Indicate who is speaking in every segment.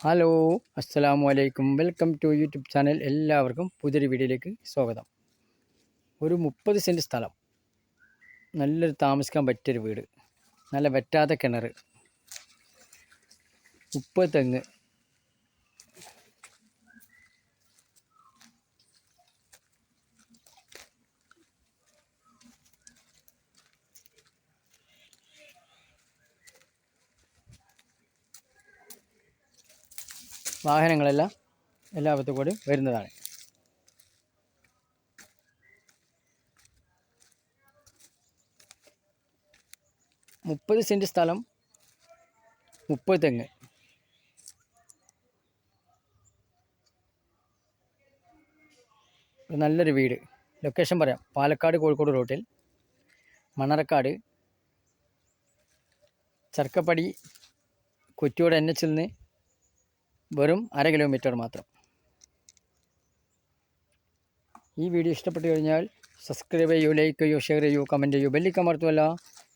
Speaker 1: Hello അസ്സലാമു അലൈക്കും. Welcome to YouTube channel. എല്ലാവർക്കും പുതിയൊരു വീഡിയോയിലേക്ക് സ്വാഗതം. ഒരു 30 സെൻറ്റ് സ്ഥലം, നല്ലൊരു താമസിക്കാൻ പറ്റിയൊരു വീട്, നല്ല വറ്റാത്ത കിണർ, 30 തെങ്ങ്, വാഹനങ്ങളെല്ലാം എല്ലാ ഭാഗത്തും കൂടി വരുന്നതാണ്. മുപ്പത് സെൻറ്റ് സ്ഥലം, 30 തെങ്ങ്. നല്ലൊരു വീട്. ലൊക്കേഷൻ പറയാം. പാലക്കാട് കോഴിക്കോട് റൂട്ടിൽ മണർക്കാട് ചർക്കപ്പടി കുറ്റിയോട് NH നിന്ന് വെറും 1/2 കിലോമീറ്റർ മാത്രം. ഈ വീഡിയോ ഇഷ്ടപ്പെട്ടു കഴിഞ്ഞാൽ സബ്സ്ക്രൈബ് ചെയ്യൂ, ലൈക്ക് ചെയ്യൂ, ഷെയർ ചെയ്യൂ, കമൻറ്റ് ചെയ്യൂ, ബെല്ലിക്കമർത്തുമല്ല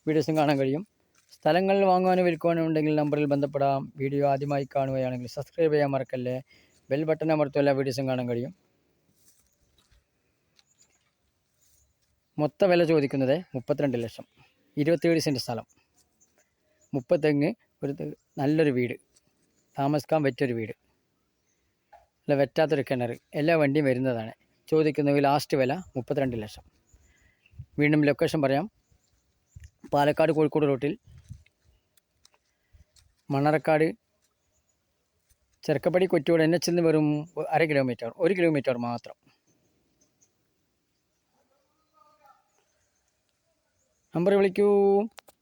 Speaker 1: വീഡിയോസും കാണാൻ കഴിയും. സ്ഥലങ്ങൾ വാങ്ങുവാനോ വിൽക്കുവാനോ ഉണ്ടെങ്കിൽ നമ്പറിൽ ബന്ധപ്പെടാം. വീഡിയോ ആദ്യമായി കാണുകയാണെങ്കിൽ സബ്സ്ക്രൈബ് ചെയ്യാൻ മറക്കല്ലേ. ബെൽ ബട്ടൺ അമർത്തുമല്ല വീഡിയോസും കാണാൻ കഴിയും. മൊത്ത വില ചോദിക്കുന്നത് 32 ലക്ഷം. 27 സെൻറ്റ് സ്ഥലം, 30 തെങ്ങ്, നല്ലൊരു വീട്, താമസിക്കാൻ പറ്റിയൊരു വീട്, അല്ല വറ്റാത്തൊരു കിണർ, എല്ലാ വണ്ടിയും വരുന്നതാണ്. ചോദിക്കുന്നത് ലാസ്റ്റ് വില 32 ലക്ഷം. വീണ്ടും ലൊക്കേഷൻ പറയാം. പാലക്കാട് കോഴിക്കോട് റൂട്ടിൽ മണർക്കാട് ചെറുക്കപ്പടി കൊറ്റിയോട് NH നിന്ന് വെറും 1/2 കിലോമീറ്റർ, 1 കിലോമീറ്റർ മാത്രം. നമ്പർ വിളിക്കൂ.